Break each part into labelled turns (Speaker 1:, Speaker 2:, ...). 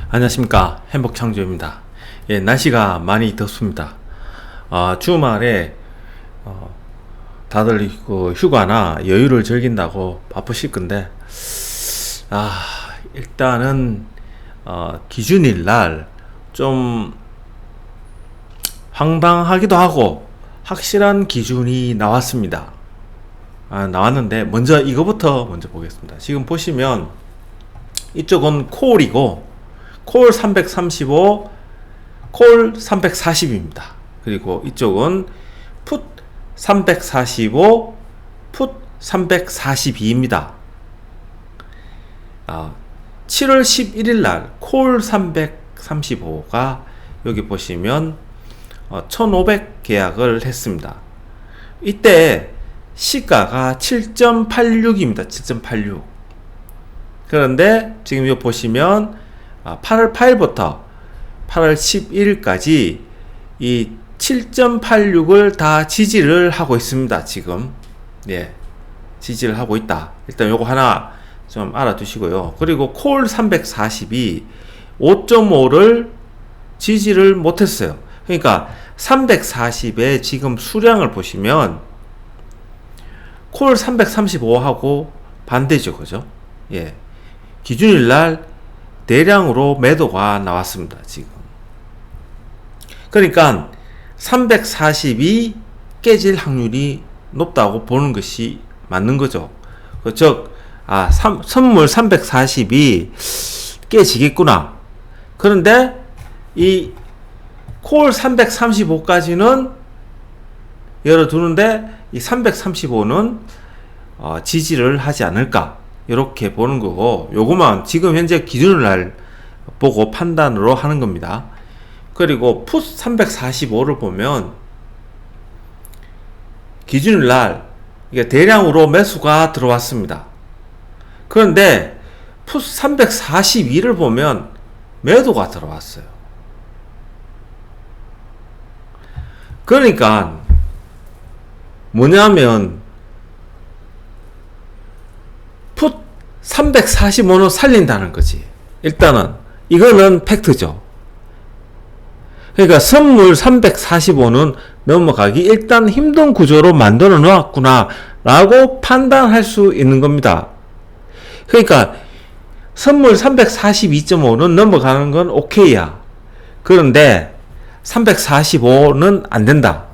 Speaker 1: 안녕하십니까, 행복창조입니다. 예, 날씨가 많이 덥습니다. 주말에 다들 그 휴가나 여유를 즐긴다고 바쁘실 건데, 일단은 기준일 날 좀 황당하기도 하고 확실한 기준이 나왔습니다. 나왔는데 먼저 이거부터 먼저 보겠습니다. 지금 보시면 이쪽은 콜이고 콜 335, 콜 340입니다. 그리고 이쪽은 풋 345, 풋 342입니다. 7월 11일 날 콜 335가 여기 보시면 1500 계약을 했습니다. 이때 시가가 7.86입니다. 7.86. 그런데 지금 여기 보시면 8월 8일부터 8월 11일까지 이 7.86을 다 지지를 하고 있습니다. 지금 지지를 하고 있다. 일단 요거 하나 좀 알아두시고요. 그리고 콜 340이 5.5를 지지를 못했어요. 그러니까 340의 지금 수량을 보시면 콜 335하고 반대죠. 그죠? 기준일 날 대량으로 매도가 나왔습니다. 지금. 그러니까 340이 깨질 확률이 높다고 보는 것이 맞는 거죠. 즉, 선물 340이 깨지겠구나. 그런데 이 콜 335까지는 열어두는데 이 335는 지지를 하지 않을까, 이렇게 보는 거고, 요거만 지금 현재 기준을 날 보고 판단으로 하는 겁니다. 그리고 풋 345를 보면 기준일 날 이게 대량으로 매수가 들어왔습니다. 그런데 풋 342를 보면 매도가 들어왔어요. 그러니까 뭐냐면 풋 345는 살린다는 거지. 일단은 이거는 팩트죠. 그러니까 선물 345는 넘어가기 일단 힘든 구조로 만들어 놓았구나 라고 판단할 수 있는 겁니다. 그러니까 선물 342.5는 넘어가는 건 오케이야. 그런데 345는 안 된다.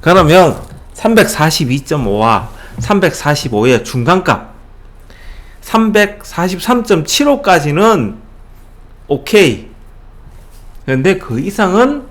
Speaker 1: 그러면 342.5와 345의 중간값 343.75까지는 오케이. 그런데 그 이상은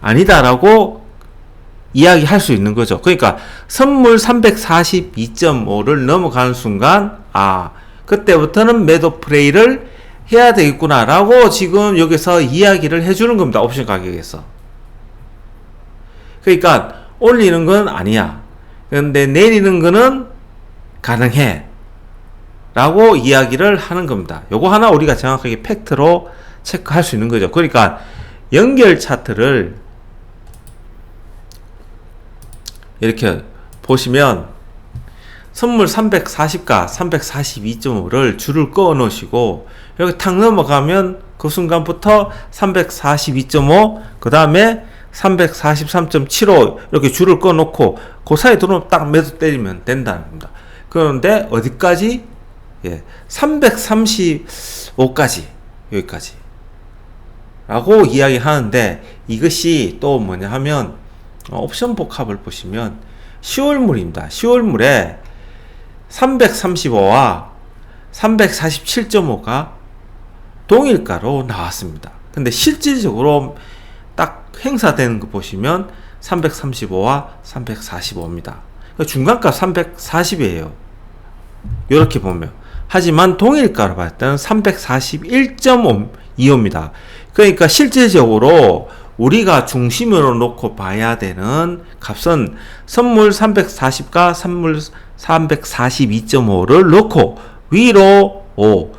Speaker 1: 아니다라고 이야기할 수 있는 거죠. 그러니까 선물 342.5를 넘어가는 순간 그때부터는 매도 플레이를 해야 되겠구나 라고 지금 여기서 이야기를 해주는 겁니다. 옵션 가격에서. 그러니까 올리는 건 아니야. 그런데 내리는 거는 가능해 라고 이야기를 하는 겁니다. 요거 하나 우리가 정확하게 팩트로 체크할 수 있는 거죠. 그러니까 연결 차트를 이렇게 보시면 선물 340과 342.5를 줄을 그어 놓으시고 여기 탁 넘어가면 그 순간부터 342.5, 그 다음에 343.75 이렇게 줄을 그어 놓고 그 사이에 들어오면 딱 매도 때리면 된다는 겁니다. 그런데 어디까지? 335까지, 여기까지 라고 이야기 하는데, 이것이 또 뭐냐 하면 옵션 복합을 보시면 10월물입니다. 10월물에 335와 347.5가 동일가로 나왔습니다. 근데 실질적으로 딱 행사되는 거 보시면 335와 345입니다. 중간값 340이에요. 이렇게 보면. 하지만 동일가로 봤을 때는 341.25입니다. 그러니까 실질적으로 우리가 중심으로 놓고 봐야 되는 값은 선물 340과 선물 342.5를 놓고 위로 5,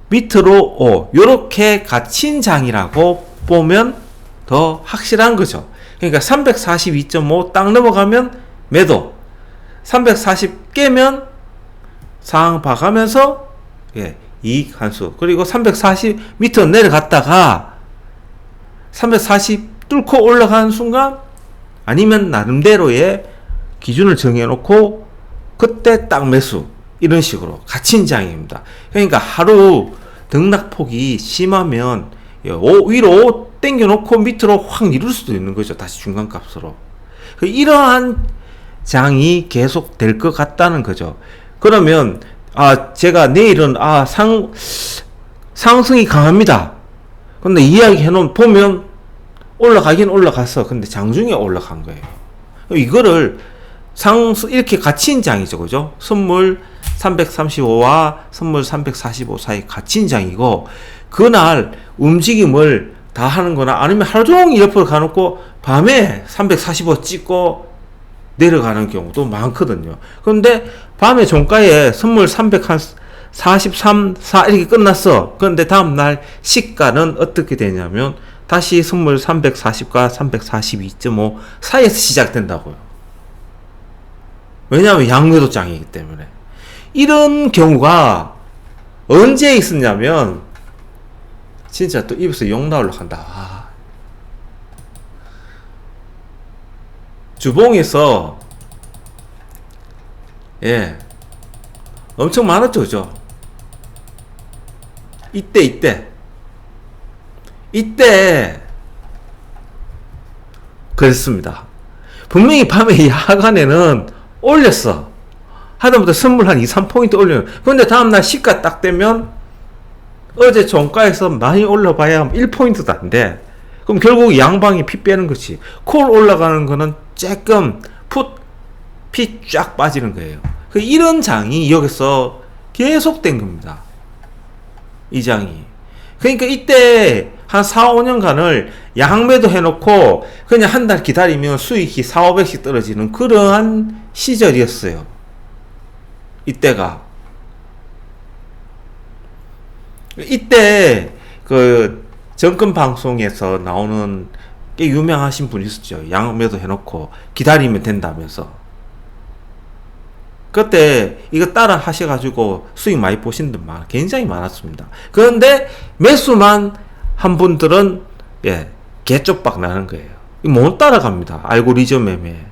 Speaker 1: 밑으로 5 요렇게 갇힌 장이라고 보면 더 확실한 거죠. 그러니까 342.5 딱 넘어가면 매도, 340 깨면 상황 봐가면서 이익 한수. 그리고 340 밑으로 내려갔다가 340 뚫고 올라가는 순간 아니면 나름대로의 기준을 정해놓고 그때 딱 매수. 이런 식으로 갇힌 장입니다. 그러니까 하루 등락폭이 심하면 위로 당겨놓고 밑으로 확 밀을 수도 있는 거죠. 다시 중간값으로. 이러한 장이 계속 될 것 같다는 거죠. 그러면 제가 내일은 상승이 강합니다. 근데 이야기 해놓으면 보면 올라가긴 올라갔어. 근데 장중에 올라간 거예요. 이거를 이렇게 갇힌 장이죠. 그죠? 선물 335와 선물 345 사이 갇힌 장이고, 그날 움직임을 다 하는 거나 아니면 하루 종일 옆으로 가놓고 밤에 345 찍고 내려가는 경우도 많거든요. 그런데 밤에 종가에 선물 343, 4 이렇게 끝났어. 그런데 다음날 시가는 어떻게 되냐면 다시 선물 340과 342.5 사이에서 시작된다고요. 왜냐하면 양매도장이기 때문에. 이런 경우가 언제 있었냐면 진짜 또 입에서 욕 나오려고 한다. 주봉에서 엄청 많았죠. 그죠? 이때 그랬습니다. 분명히 밤에 야간에는 올렸어. 하다못해 선물 한 2, 3포인트 올려요. 그런데 다음날 시가 딱 되면 어제 종가에서 많이 올라봐야 1포인트도 안 돼. 그럼 결국 양방이 피 빼는 거지. 콜 올라가는 거는 조금 피 쫙 빠지는 거예요. 이런 장이 여기서 계속된 겁니다. 이 장이. 그러니까 이때 한 4, 5년간을 양매도 해놓고 그냥 한 달 기다리면 수익이 4, 500씩 떨어지는 그러한 시절이었어요. 이때가. 이때 그 정권 방송에서 나오는 꽤 유명하신 분이 있었죠. 양매도 해놓고 기다리면 된다면서. 그때 이거 따라 하셔가지고 수익 많이 보신 분 굉장히 많았습니다. 그런데 매수만 한 분들은 개쪽박 나는 거예요. 못 따라갑니다. 알고리즘 매매.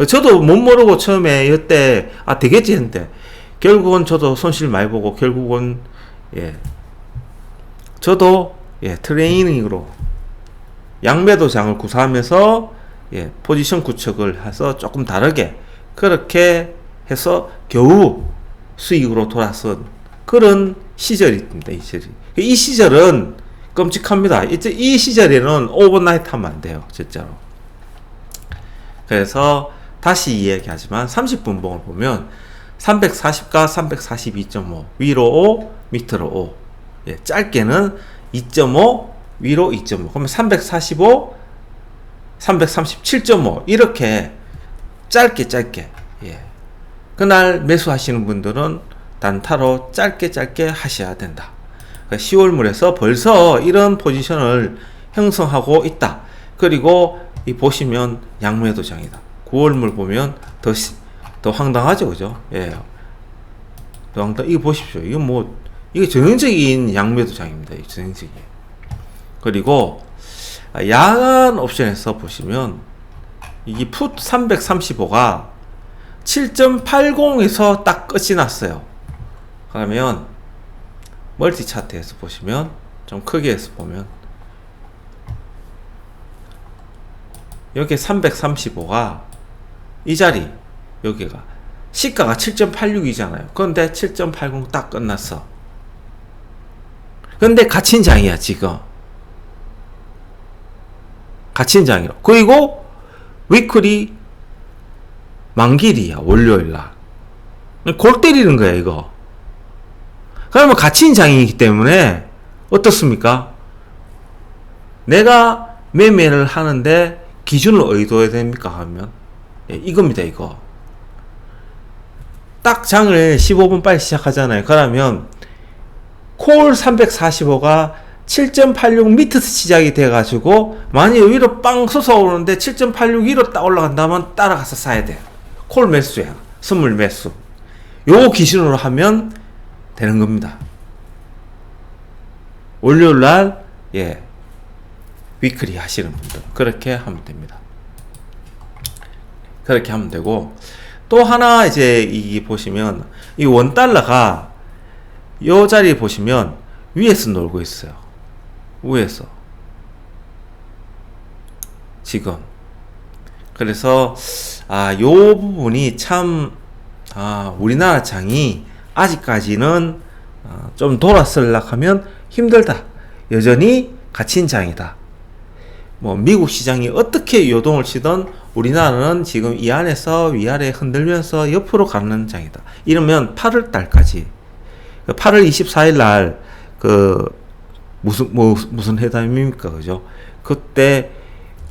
Speaker 1: 저도 못 모르고 처음에 이때 되겠지 했는데 결국은 저도 손실 많이 보고 결국은 저도 트레이닝으로 양매도장을 구사하면서 포지션 구축을 해서 조금 다르게 그렇게 해서 겨우 수익으로 돌아선 그런 시절입니다. 이 시절은 끔찍합니다. 이 시절에는 오버나이트 하면 안 돼요. 진짜로. 그래서 다시 이야기하지만 30분봉을 보면 340과 342.5 위로 5 밑으로 5 짧게는 2.5 위로 2.5 그러면 345 337.5 이렇게 짧게 그날 매수하시는 분들은 단타로 짧게 하셔야 된다. 10월물에서 벌써 이런 포지션을 형성하고 있다. 그리고 보시면 양매도장이다. 9월물 보면 더 황당하죠. 그죠? 더 이거 보십시오. 이게 전형적인 양매도장입니다. 전형적인. 그리고 야간 옵션에서 보시면 이게 풋 335가 7.80에서 딱 끝이 났어요. 그러면 멀티 차트에서 보시면 좀 크게 해서 보면 여기 335가 이 자리 여기가 시가가 7.86이잖아요. 그런데 7.80 딱 끝났어. 근데 갇힌 장이야 지금. 갇힌 장이라. 그리고 위클이 만길이야. 월요일날. 골 때리는 거야 이거. 그러면 갇힌 장이기 때문에 어떻습니까? 내가 매매를 하는데 기준을 어디둬야 됩니까 하면 이겁니다. 이거 딱 장을 15분 빨리 시작하잖아요. 그러면 콜 345가 7.86 밑에서 시작이 돼가지고 만약에 위로 빵 솟아오르는데 7.86 위로 딱 올라간다면 따라가서 사야 돼. 콜 매수야. 선물 매수. 요 기준으로 하면 되는 겁니다. 월요일 날, 예, 위클리 하시는 분들, 그렇게 하면 됩니다. 그렇게 하면 되고, 또 하나 이제 이 보시면, 이 원달러가 요 자리 보시면 위에서 놀고 있어요. 위에서. 지금. 그래서, 요 부분이 참, 우리나라 장이 아직까지는 좀 돌아서려고 하면 힘들다. 여전히 갇힌 장이다. 뭐 미국 시장이 어떻게 요동을 치든 우리나라는 지금 이 안에서 위아래 흔들면서 옆으로 가는 장이다. 이러면 8월 달까지 8월 24일 날 무슨 회담입니까? 그죠? 그때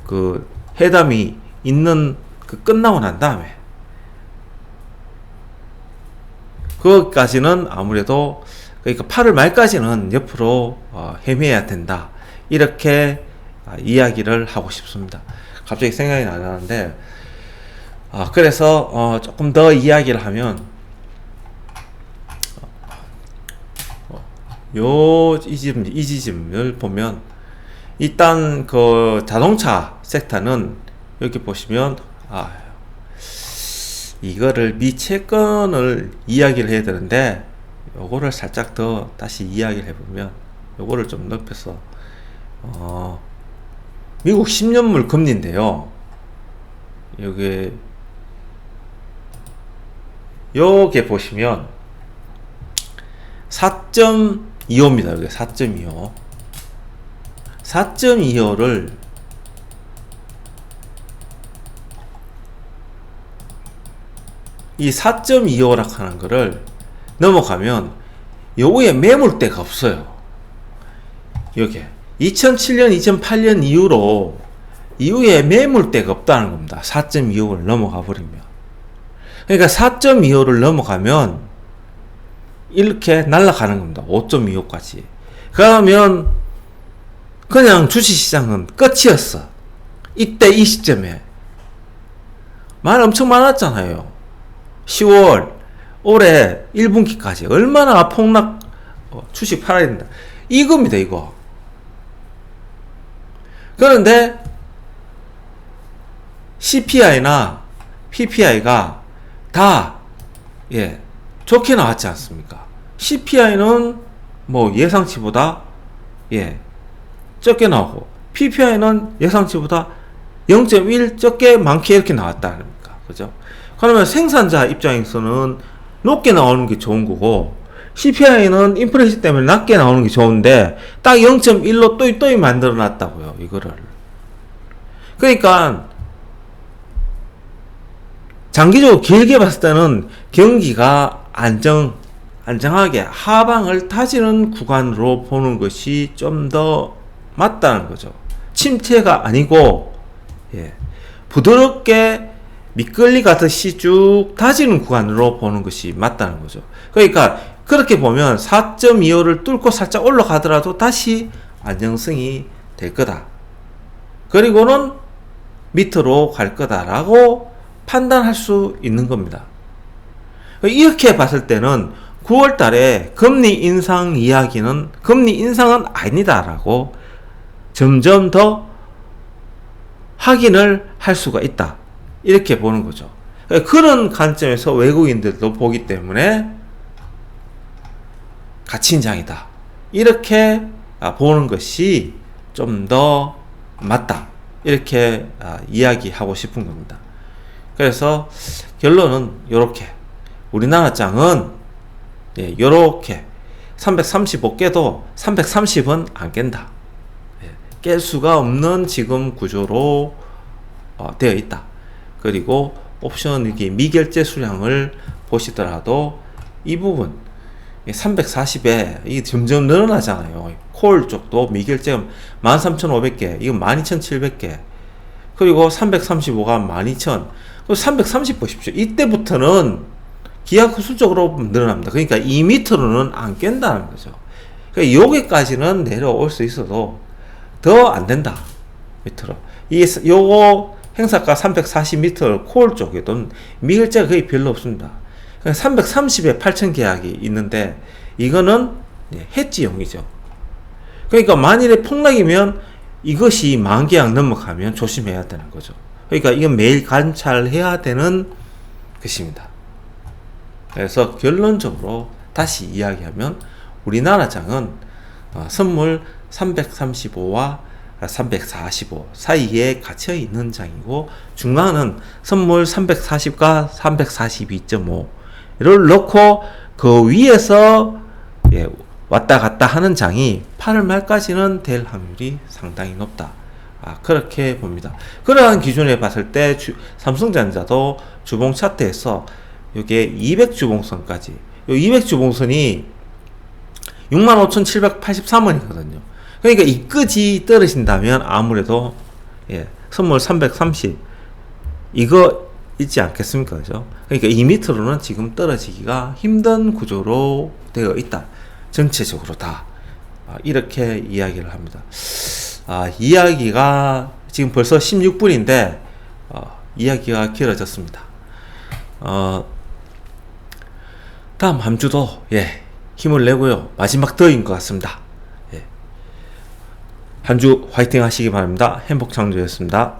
Speaker 1: 그 회담이 있는 끝나고 난 다음에 그것까지는 아무래도 그러니까 8월 말까지는 옆으로 헤매야 된다. 이렇게 이야기를 하고 싶습니다. 갑자기 생각이 나는데 그래서 조금 더 이야기를 하면 이 지점을 보면 일단 그 자동차 섹터는 여기 보시면 이거를 미채권을 이야기를 해야 되는데 요거를 살짝 더 다시 이야기를 해보면 요거를 좀 넓혀서 미국 10년물 금리인데요. 요게 보시면 4.25입니다. 여기 4.25. 4.25를 이 4.25라 하는 거를 넘어가면 요거에 매물대가 없어요. 여기 2007년, 2008년 이후에 매물대가 없다는 겁니다. 4.25를 넘어가 버리면. 그러니까 4.25를 넘어가면 이렇게 날아가는 겁니다. 5.25까지. 그러면 그냥 주식시장은 끝이었어. 이때 이 시점에. 말 엄청 많았잖아요. 10월, 올해 1분기까지 얼마나 폭락, 주식 팔아야 된다. 이겁니다, 이거. 그런데 CPI나 PPI가 다 좋게 나왔지 않습니까? CPI는 뭐 예상치보다 적게 나오고 PPI는 예상치보다 0.1 적게 많게 이렇게 나왔다 아닙니까? 그죠? 그러면 생산자 입장에서는 높게 나오는 게 좋은 거고 CPI는 인플레이션 때문에 낮게 나오는 게 좋은데 딱 0.1로 또이 만들어 놨다고요. 이거를. 그러니까 장기적으로 길게 봤을 때는 경기가 안정하게 하방을 다지는 구간으로 보는 것이 좀 더 맞다는 거죠. 침체가 아니고 부드럽게 미끌리 같이 쭉 다지는 구간으로 보는 것이 맞다는 거죠. 그러니까 그렇게 보면 4.25를 뚫고 살짝 올라가더라도 다시 안정성이 될 거다. 그리고는 밑으로 갈 거다라고 판단할 수 있는 겁니다. 이렇게 봤을 때는 9월 달에 금리 인상 이야기는 금리 인상은 아니다라고 점점 더 확인을 할 수가 있다. 이렇게 보는 거죠. 그런 관점에서 외국인들도 보기 때문에 갇힌 장이다. 이렇게 보는 것이 좀 더 맞다. 이렇게 이야기하고 싶은 겁니다. 그래서 결론은 이렇게 우리나라 장은 이렇게 335 깨도 330은 안 깬다. 깰 수가 없는 지금 구조로 되어 있다. 그리고 옵션 이렇게 미결제 수량을 보시더라도 이 부분 340에 이게 점점 늘어나잖아요. 콜 쪽도 미결제가 13,500개, 이건 12,700개. 그리고 335가 12,000. 330 보십시오. 이때부터는 기하급수적으로 늘어납니다. 그러니까 2m로는 안 깬다는 거죠. 그러니까 여기까지는 내려올 수 있어도 더 안 된다. 밑으로. 요거 행사가 340m 콜 쪽에도 미결제가 거의 별로 없습니다. 330에 8천 계약이 있는데 이거는 해지용이죠. 그러니까 만일에 폭락이면 이것이 만 계약 넘어가면 조심해야 되는 거죠. 그러니까 이건 매일 관찰해야 되는 것입니다. 그래서 결론적으로 다시 이야기하면 우리나라 장은 선물 335와 345 사이에 갇혀 있는 장이고, 중간은 선물 340과 342.5를 넣고 그 위에서 왔다 갔다 하는 장이 8월 말까지는 될 확률이 상당히 높다. 그렇게 봅니다. 그러한 기준에 봤을 때 삼성전자도 주봉 차트에서 이게 200주봉선까지, 이 200주봉선이 65,783원이거든요. 그러니까 이 끝이 떨어진다면 아무래도 선물 330 이거 있지 않겠습니까? 그죠? 그러니까 이 밑으로는 지금 떨어지기가 힘든 구조로 되어 있다. 전체적으로 다 이렇게 이야기를 합니다. 이야기가 지금 벌써 16분인데 이야기가 길어졌습니다. 다음 한 주도 힘을 내고요. 마지막 더인 것 같습니다. 한 주 화이팅 하시기 바랍니다. 행복창조였습니다.